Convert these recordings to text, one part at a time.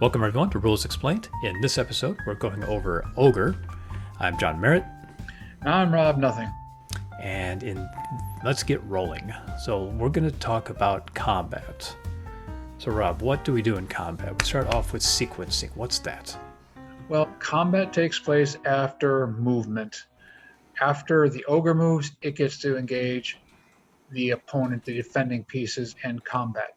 Welcome everyone to Rules Explained. In this episode, we're going over Ogre. I'm John Merritt, I'm Rob Nothing. and let's get rolling. So we're going to talk about combat. So Rob, what do we do in combat? We start off with sequencing. What's that? Well, combat takes place after movement. After the ogre moves, it gets to engage the opponent, the defending pieces, in combat.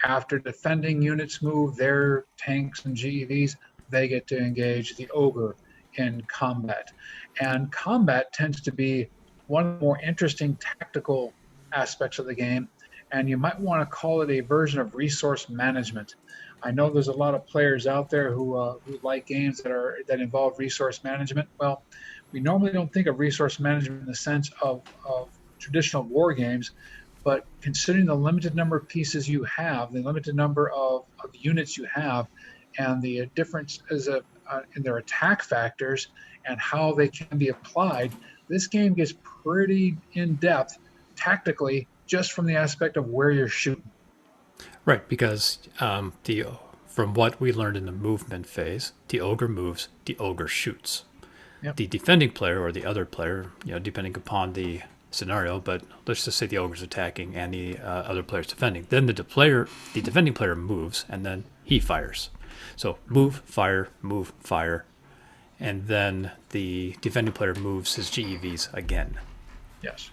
After defending units move their tanks and GEVs, they get to engage the ogre in combat. And combat tends to be one of the more interesting tactical aspects of the game, and you might want to call it a version of resource management. I know there's a lot of players out there who like games that involve resource management. Well, we normally don't think of resource management in the sense of traditional war games, but considering the limited number of pieces you have, the limited number of units you have, and the differences in their attack factors and how they can be applied, this game gets pretty in-depth tactically just from the aspect of where you're shooting. Right, because from what we learned in the movement phase, the ogre moves, the ogre shoots. Yep. The defending player or the other player, depending upon the scenario, but let's just say the ogre's attacking and the other player's defending. Then the defending player moves, and then he fires. So move, fire, and then the defending player moves his GEVs again. Yes.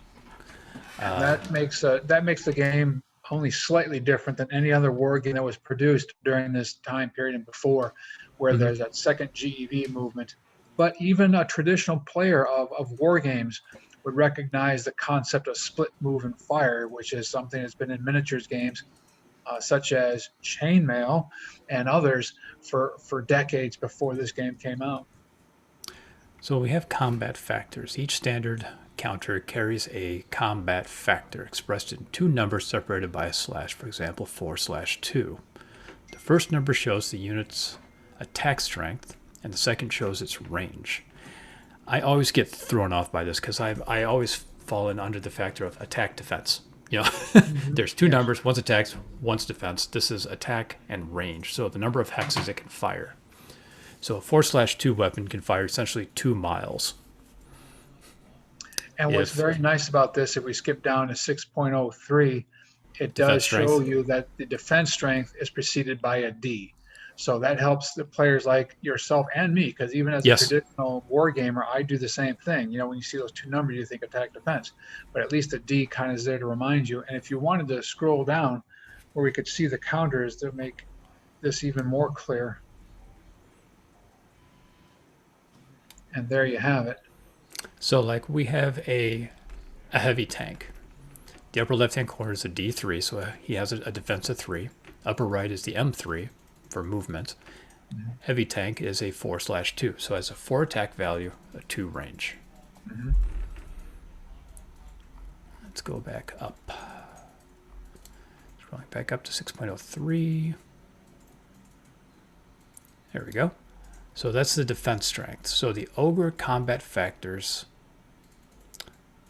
And that makes the game only slightly different than any other war game that was produced during this time period and before, where there's that second GEV movement. But even a traditional player of war games would recognize the concept of split move and fire, which is something that's been in miniatures games such as Chainmail and others for decades before this game came out. So we have combat factors. Each standard counter carries a combat factor expressed in two numbers separated by a slash, for example, 4/2. The first number shows the unit's attack strength, and the second shows its range. I always get thrown off by this because I always fallen under the factor of attack defense. There's two numbers, one's attacks, one's defense. This is attack and range. So the number of hexes it can fire. So a 4/2 weapon can fire essentially 2 miles. And what's very nice about this, if we skip down to 6.03, it does show you that the defense strength is preceded by a D. So that helps the players like yourself and me, because even as a traditional war gamer, I do the same thing. When you see those two numbers, you think attack defense, but at least the D kind of is there to remind you. And if you wanted to scroll down where we could see the counters to make this even more clear. And there you have it. So like we have a heavy tank. The upper left-hand corner is a D3, so he has a defense of 3. Upper right is the M3 for movement. Heavy tank is a 4/2, so it has a 4 attack value, a 2 range. Let's go back up. Scrolling back up to 6.03. There we go. So that's the defense strength. So the ogre combat factors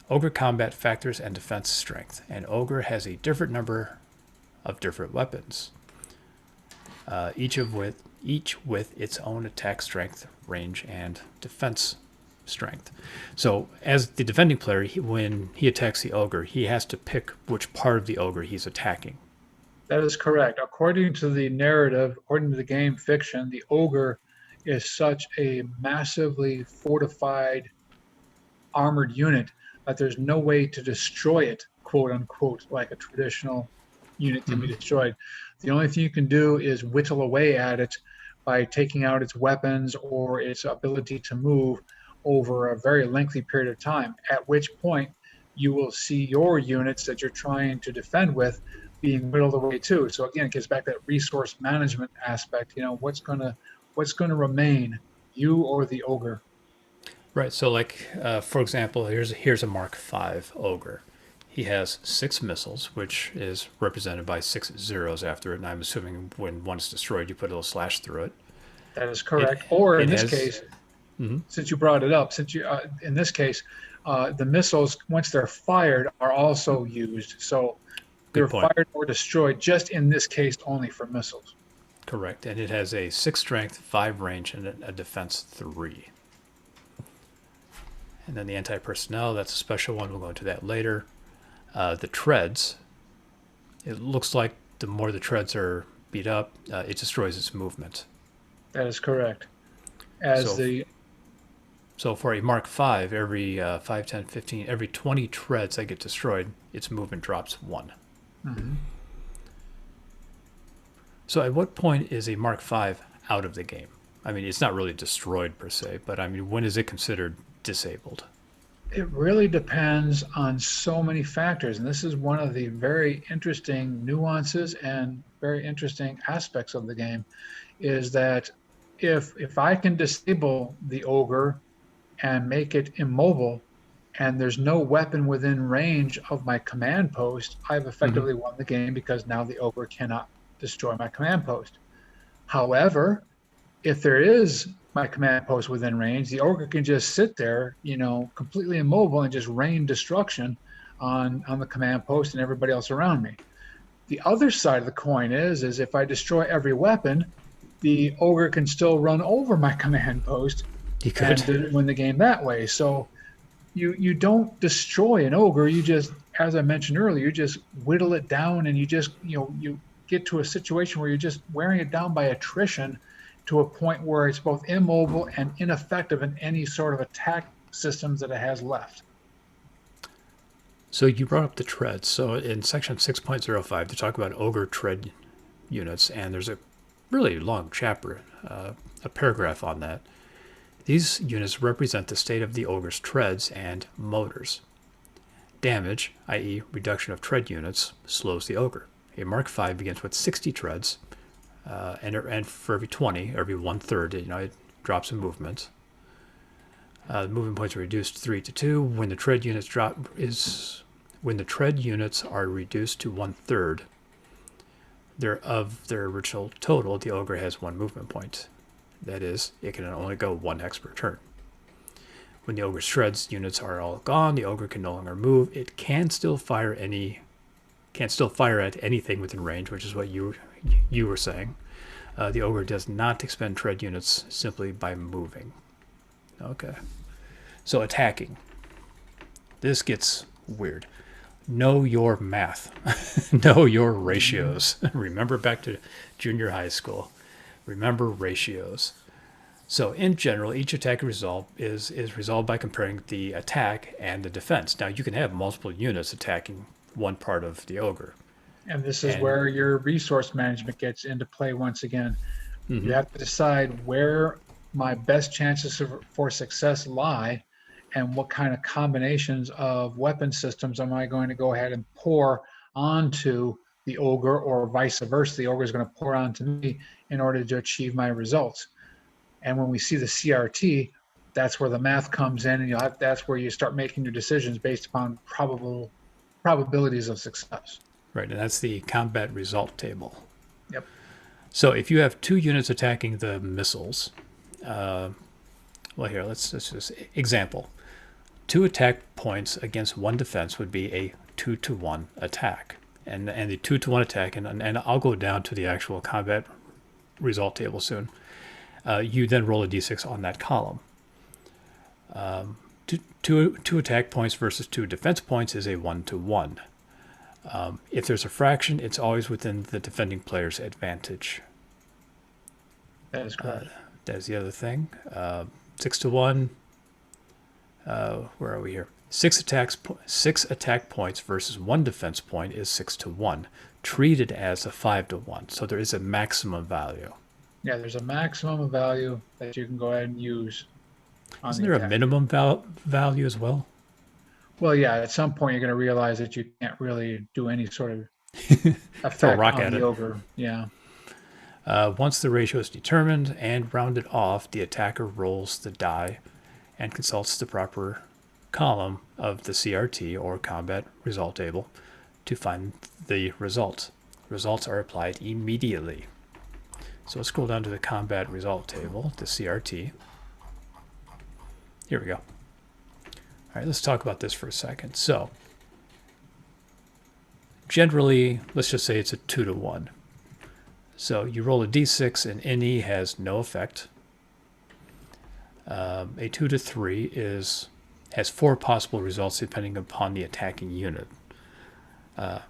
and defense strength. And ogre has a different number of different weapons, each with its own attack strength, range, and defense strength. So as the defending player, when he attacks the ogre, he has to pick which part of the ogre he's attacking. That is correct. According to the narrative, according to the game fiction, the ogre is such a massively fortified armored unit that there's no way to destroy it, quote unquote, like a traditional unit can be destroyed. The only thing you can do is whittle away at it by taking out its weapons or its ability to move over a very lengthy period of time, at which point you will see your units that you're trying to defend with being whittled away too. So again, it gets back to that resource management aspect. What's going to remain, you or the ogre? Right. So like, for example, here's a Mark V ogre. He has 6 missiles, which is represented by 6 zeros after it. And I'm assuming when one's destroyed, you put a little slash through it. That is correct. Or in this case, since you brought it up, in this case, the missiles, once they're fired, are also used. So they're fired or destroyed, just in this case only for missiles. Correct. And it has a 6 strength, 5 range, and a defense 3. And then the anti-personnel, that's a special one. We'll go into that later. The treads, it looks like the more the treads are beat up, it destroys its movement. That is correct. As So, so for a Mark 5, every 5, 10, 15, every 20 treads that get destroyed, its movement drops 1. Mhm. So at what point is a Mark 5 out of the game? I mean, it's not really destroyed per se, but I mean, when is it considered disabled? It really depends on so many factors, and this is one of the very interesting nuances and very interesting aspects of the game, is that if I can disable the ogre and make it immobile, and there's no weapon within range of my command post, I've Mm-hmm. effectively won the game because now the ogre cannot destroy my command post. However, if there is my command post within range, the ogre can just sit there, completely immobile and just rain destruction on the command post and everybody else around me. The other side of the coin is if I destroy every weapon, the ogre can still run over my command post You could. and win the game that way. So you don't destroy an ogre. You just, as I mentioned earlier, you just whittle it down, and you get to a situation where you're just wearing it down by attrition to a point where it's both immobile and ineffective in any sort of attack systems that it has left. So you brought up the treads. So in section 6.05, they talk about ogre tread units, and there's a really long chapter, a paragraph on that. These units represent the state of the ogre's treads and motors. Damage, i.e. reduction of tread units, slows the ogre. A Mark 5 begins with 60 treads, and for every 20, every 1/3, it drops in movement. The movement points are reduced 3 to 2. When the tread units are reduced to 1/3 of their original total, the ogre has 1 movement point. That is, it can only go 1 hex per turn. When the ogre's treads units are all gone, the ogre can no longer move. It can still fire at anything within range, which is what you were saying. The ogre does not expend tread units simply by moving. Okay. So attacking. This gets weird. Know your math. Know your ratios. Remember back to junior high school. Remember ratios. So in general, each attack result is resolved by comparing the attack and the defense. Now you can have multiple units attacking one part of the ogre. And this is And where your resource management gets into play once again. You mm-hmm, have to decide where my best chances for success lie and what kind of combinations of weapon systems am I going to go ahead and pour onto the ogre, or vice versa. The ogre is going to pour onto me in order to achieve my results. And when we see the CRT, that's where the math comes in, and that's where you start making your decisions based upon probabilities of success. right, and that's the combat result table. Yep. So if you have 2 units attacking the missiles, well here, let's just example. 2 attack points against 1 defense would be a 2-to-1 attack. And the 2-to-1 attack, and I'll go down to the actual combat result table soon. You then roll a d6 on that column. Two attack points versus 2 defense points is a 1-to-1. If there's a fraction, it's always within the defending player's advantage. That is correct. That is the other thing. 6-to-1. Where are we here? 6 attack points versus 1 defense point is 6-to-1, treated as a 5-to-1. So there is a maximum value. Yeah, there's a maximum value that you can go ahead and use on Isn't the there a attack. minimum value as well? Well, yeah, at some point you're going to realize that you can't really do any sort of Throw a effect rock on at the it. ogre. Yeah. Once the ratio is determined and rounded off, the attacker rolls the die and consults the proper column of the CRT, or combat result table, to find the result. Results are applied immediately. So let's scroll down to the combat result table, the CRT. Here we go. All right, let's talk about this for a second. So generally, let's just say it's a 2-to-1. So you roll a d6 and any has no effect. A 2 to 3 has 4 possible results depending upon the attacking unit.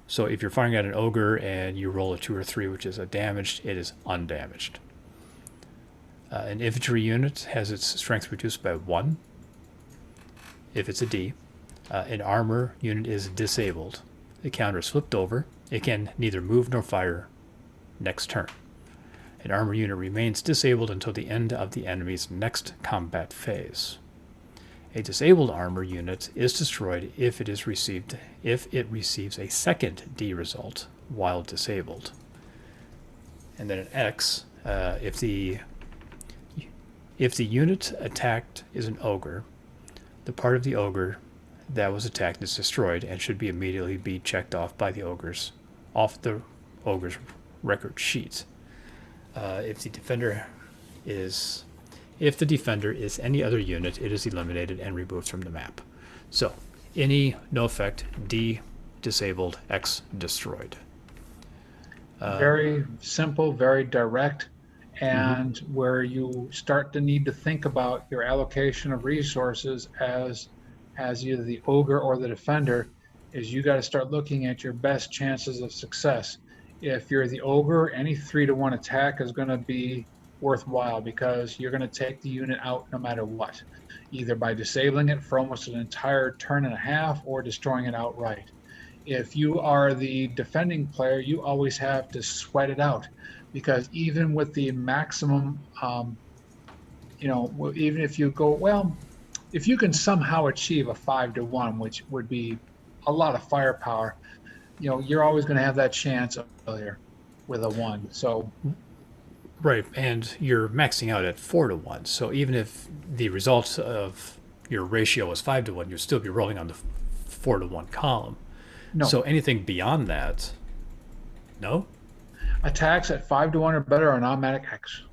So if you're firing at an ogre and you roll a 2 or 3, which is a damaged, it is undamaged. An infantry unit has its strength reduced by 1 if it's a D. An armor unit is disabled. The counter is flipped over. It can neither move nor fire next turn. An armor unit remains disabled until the end of the enemy's next combat phase. A disabled armor unit is destroyed if it receives a second D result while disabled. And then an X, if the unit attacked is an ogre, the part of the ogre that was attacked is destroyed and should immediately be checked off by the ogre's record sheet. If the defender is any other unit, it is eliminated and removed from the map. So, any, no effect, D, disabled, X, destroyed. Very simple, very direct, and where you start to need to think about your allocation of resources as either the ogre or the defender is you got to start looking at your best chances of success. If you're the ogre, any 3-to-1 attack is going to be worthwhile because you're going to take the unit out no matter what, either by disabling it for almost an entire turn and a half or destroying it outright. If you are the defending player, you always have to sweat it out because even with the maximum, even if you go, well, if you can somehow achieve a 5-to-1, which would be a lot of firepower, you're always going to have that chance earlier with a 1. So, right, and you're maxing out at 4-to-1. So even if the result of your ratio was 5-to-1, you'd still be rolling on the 4-to-1 column. no. So anything beyond that, no? Attacks at 5-to-1 or better are an automatic X.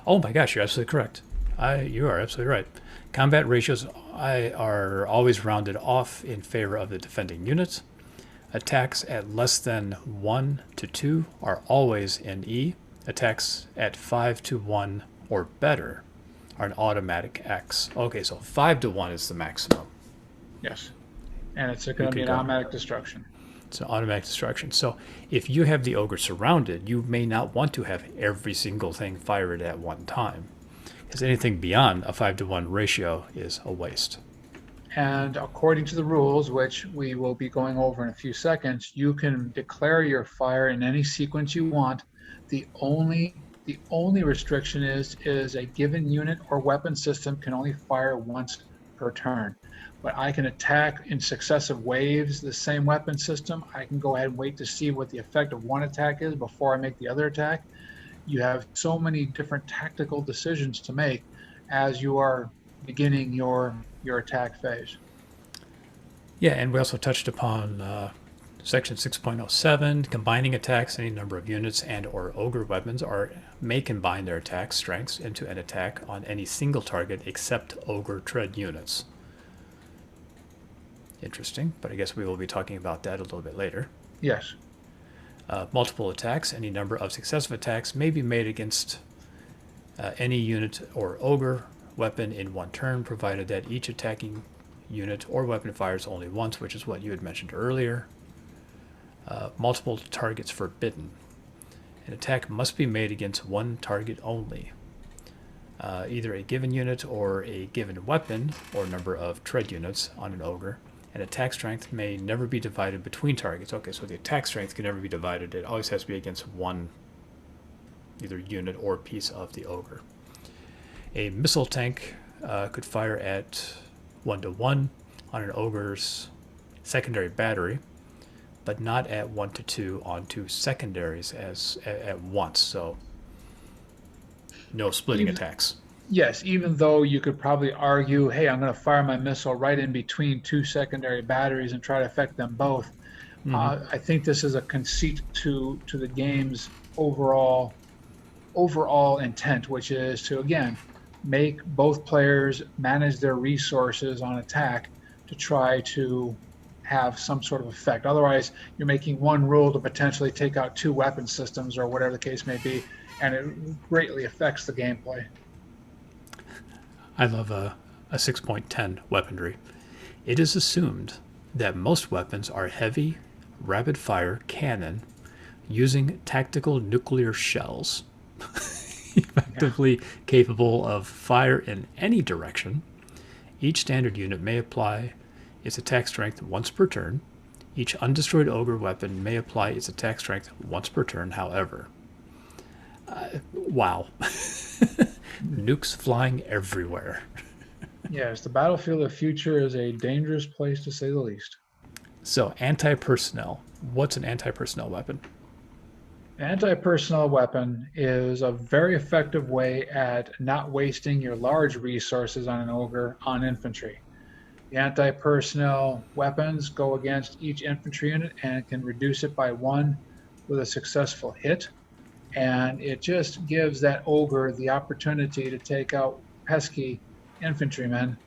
Oh my gosh, you're absolutely correct. You are absolutely right. Combat ratios are always rounded off in favor of the defending unit. Attacks at less than 1 to 2 are always an E. Attacks at 5-to-1 or better are an automatic X. Okay, so 5-to-1 is the maximum. Yes. And it's going to be an automatic destruction. It's an automatic destruction. So if you have the ogre surrounded, you may not want to have every single thing fired at one time. Because anything beyond a 5-to-1 ratio is a waste. And according to the rules, which we will be going over in a few seconds, you can declare your fire in any sequence you want. The only restriction is a given unit or weapon system can only fire once per turn. But I can attack in successive waves the same weapon system. I can go ahead and wait to see what the effect of one attack is before I make the other attack. You have so many different tactical decisions to make as you are beginning your attack phase. Yeah, and we also touched upon Section 6.07, combining attacks, any number of units and or ogre weapons may combine their attack strengths into an attack on any single target except ogre tread units. Interesting, but I guess we will be talking about that a little bit later. Yes. Multiple attacks, any number of successive attacks may be made against any unit or ogre weapon in one turn, provided that each attacking unit or weapon fires only once, which is what you had mentioned earlier. Multiple targets forbidden. An attack must be made against one target only. Either a given unit or a given weapon or number of tread units on an ogre. And attack strength may never be divided between targets. Okay, so the attack strength can never be divided. It always has to be against one either unit or piece of the ogre. A missile tank could fire at 1-to-1 on an ogre's secondary battery, but not at 1-to-2 on two secondaries at once. So no splitting attacks. Yes, even though you could probably argue, hey, I'm going to fire my missile right in between two secondary batteries and try to affect them both. I think this is a conceit to the game's overall intent, which is to, again, make both players manage their resources on attack to try to have some sort of effect. Otherwise, you're making one rule to potentially take out two weapon systems or whatever the case may be, and it greatly affects the gameplay. I love a 6.10 weaponry. It is assumed that most weapons are heavy, rapid fire cannon using tactical nuclear shells, Yeah. effectively capable of fire in any direction. Each standard unit may apply its attack strength once per turn. Each undestroyed ogre weapon may apply its attack strength once per turn, however. Wow. Nukes flying everywhere. Yes, the battlefield of the future is a dangerous place to say the least. So, anti personnel. What's an anti personnel weapon? Anti-personnel weapon is a very effective way at not wasting your large resources on an ogre on infantry. The anti-personnel weapons go against each infantry unit and can reduce it by one with a successful hit. And it just gives that ogre the opportunity to take out pesky infantrymen,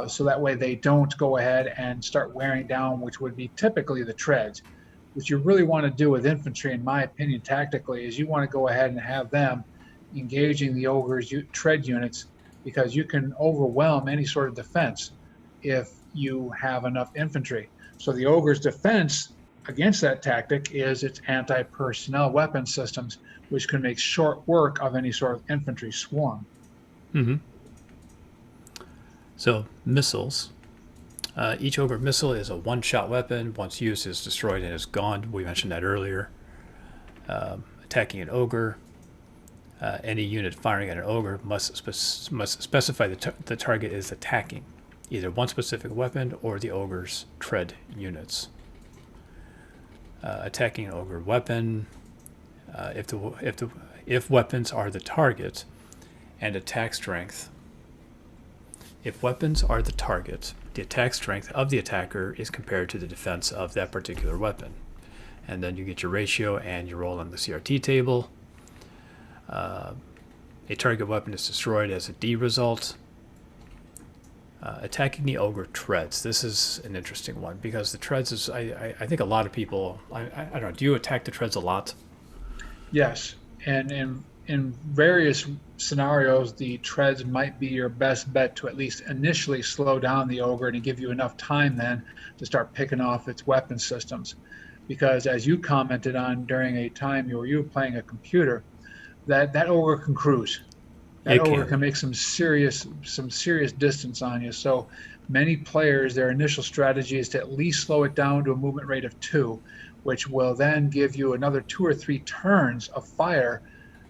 so that way they don't go ahead and start wearing down, which would be typically the treads. What you really want to do with infantry, in my opinion, tactically, is you want to go ahead and have them engaging the ogre's tread units, because you can overwhelm any sort of defense if you have enough infantry. So the ogre's defense against that tactic is its anti-personnel weapon systems, which can make short work of any sort of infantry swarm. Mm-hmm. So, missiles. Each ogre missile is a one-shot weapon. Once used, is destroyed and is gone. We mentioned that earlier. Attacking an ogre. Any unit firing at an ogre must specify the target is attacking, either one specific weapon or the ogre's tread units. Attacking an ogre weapon. If weapons are the target, and attack strength. If weapons are the target, the attack strength of the attacker is compared to the defense of that particular weapon. And then you get your ratio and you roll on the CRT table. A target weapon is destroyed as a D result. Attacking the ogre treads. This is an interesting one because the treads is, I think a lot of people, I don't know, do you attack the treads a lot? Yes, and in various scenarios, the treads might be your best bet to at least initially slow down the ogre and give you enough time then to start picking off its weapon systems. Because as you commented on during a time you were playing a computer, that ogre can cruise. That It ogre can. can make some serious distance on you. So many players, their initial strategy is to at least slow it down to a movement rate of 2, which will then give you another 2 or 3 turns of fire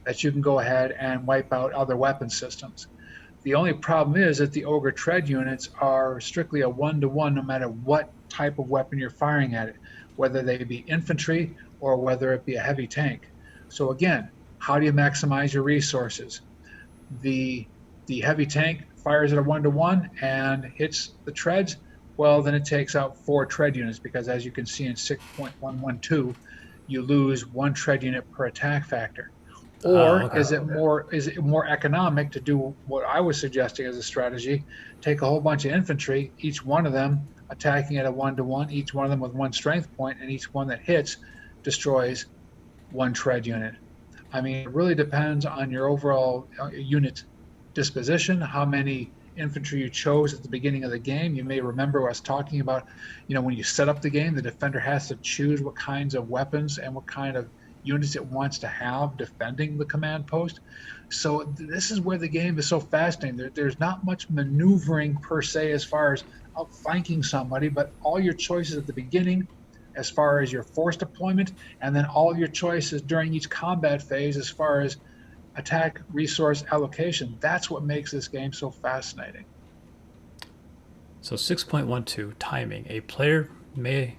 that you can go ahead and wipe out other weapon systems. The only problem is that the ogre tread units are strictly a 1-to-1 no matter what type of weapon you're firing at it, whether they be infantry or whether it be a heavy tank. So again, how do you maximize your resources? The heavy tank fires at a 1-to-1 and hits the treads. Well, then it takes out 4 tread units, because as you can see in 6.112, you lose 1 tread unit per attack factor. Oh, Or okay. is it more economic to do what I was suggesting as a strategy? Take a whole bunch of infantry, each one of them attacking at a 1-to-1, each one of them with 1 strength point, and each one that hits destroys 1 tread unit. I mean, it really depends on your overall unit disposition, how many infantry you chose at the beginning of the game. You may remember us talking about, when you set up the game, the defender has to choose what kinds of weapons and what kind of units it wants to have defending the command post. So this is where the game is so fascinating. There's not much maneuvering per se as far as outflanking somebody, but all your choices at the beginning as far as your force deployment, and then all your choices during each combat phase as far as attack resource allocation. That's what makes this game so fascinating. So 6.12 timing. A player may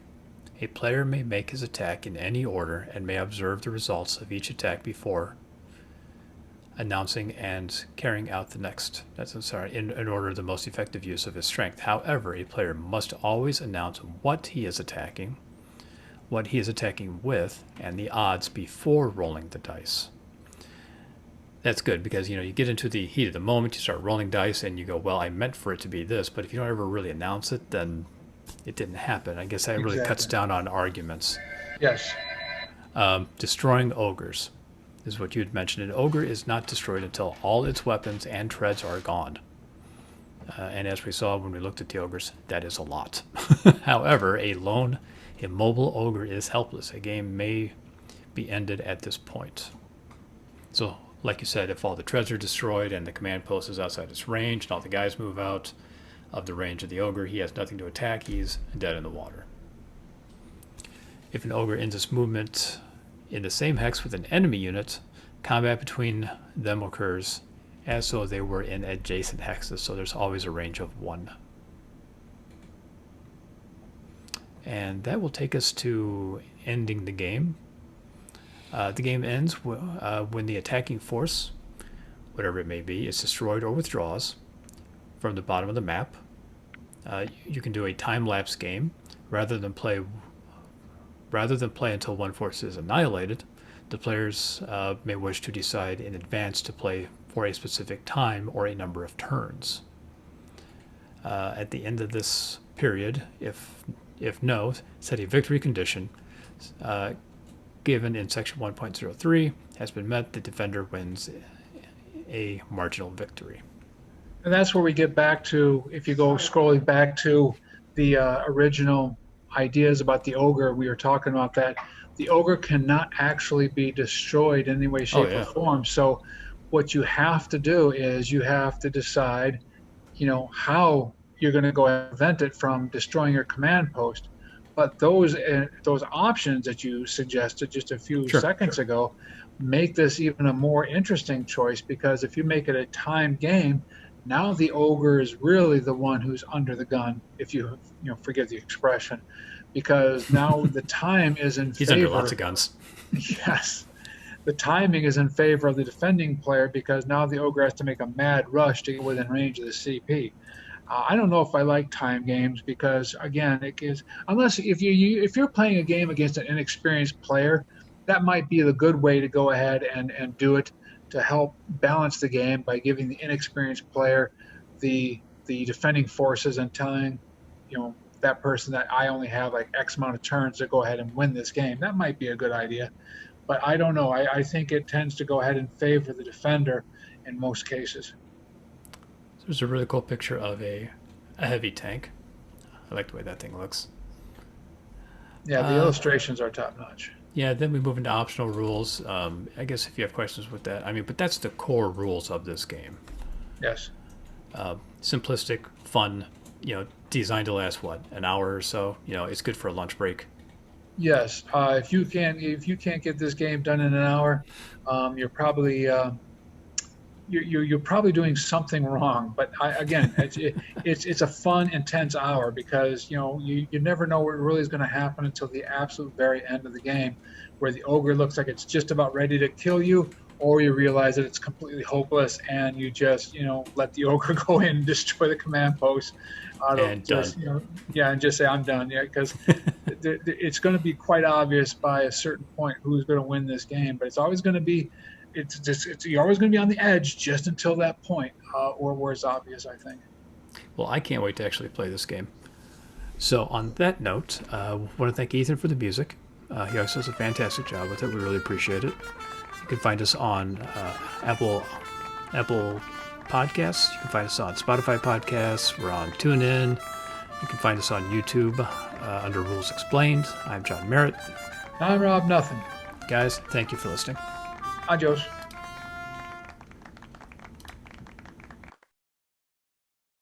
make his attack in any order and may observe the results of each attack before announcing and carrying out the next. In order the most effective use of his strength. However, a player must always announce what he is attacking with, and the odds before rolling the dice. That's good because you get into the heat of the moment, you start rolling dice, and you go, well, I meant for it to be this, but if you don't ever really announce it, then it didn't happen. I guess that really cuts Exactly. down on arguments. Yes. Destroying ogres is what you'd mentioned. An ogre is not destroyed until all its weapons and treads are gone. And as we saw when we looked at the ogres, that is a lot. However, a lone, immobile ogre is helpless. A game may be ended at this point. So, like you said, if all the treads are destroyed and the command post is outside its range and all the guys move out of the range of the ogre, he has nothing to attack, he's dead in the water. If an ogre ends its movement in the same hex with an enemy unit, combat between them occurs as though they were in adjacent hexes, so there's always a range of 1. And that will take us to ending the game. The game ends when the attacking force, whatever it may be, is destroyed or withdraws from the bottom of the map. You can do a time-lapse game rather than play until one force is annihilated. The players may wish to decide in advance to play for a specific time or a number of turns. At the end of this period, if no, set a victory condition given in section 1.03 has been met, the defender wins a marginal victory. And that's where we get back to, if you go scrolling back to the original ideas about the ogre, we were talking about that. The ogre cannot actually be destroyed in any way, shape, or form. So what you have to do is you have to decide, how you're going to go and prevent it from destroying your command post. But those options that you suggested just a few seconds ago make this even a more interesting choice, because if you make it a timed game, now the ogre is really the one who's under the gun, if you forgive the expression, because now the time is in He's favor. under lots of guns. Yes. The timing is in favor of the defending player, because now the ogre has to make a mad rush to get within range of the CP. I don't know if I like time games, because again, it is, unless if you're playing a game against an inexperienced player, that might be the good way to go ahead and do it, to help balance the game by giving the inexperienced player the defending forces and telling that person that I only have like X amount of turns to go ahead and win this game. That might be a good idea, but I don't know. I think it tends to go ahead and favor the defender in most cases. There's a really cool picture of a heavy tank. I like the way that thing looks. Yeah, the illustrations are top notch. Yeah, then we move into optional rules. I guess if you have questions with that, but that's the core rules of this game. Yes. Simplistic, fun, designed to last an hour or so. It's good for a lunch break. Yes. If you can't get this game done in an hour, you're probably you're probably doing something wrong. But again, it's a fun, intense hour, because you never know what really is going to happen until the absolute very end of the game, where the ogre looks like it's just about ready to kill you, or you realize that it's completely hopeless, and you just let the ogre go in and destroy the command post. And just, and just say I'm done. Yeah, because it's going to be quite obvious by a certain point who's going to win this game, but it's always going to be. You're always going to be on the edge just until that point, or where it's obvious, I think. Well, I can't wait to actually play this game. So on that note, I want to thank Ethan for the music. He always does a fantastic job with it. We really appreciate it. You can find us on Apple Podcasts. You can find us on Spotify Podcasts. We're on TuneIn. You can find us on YouTube under Rules Explained. I'm John Merritt. I'm Rob Nothing. Guys, thank you for listening. Adios.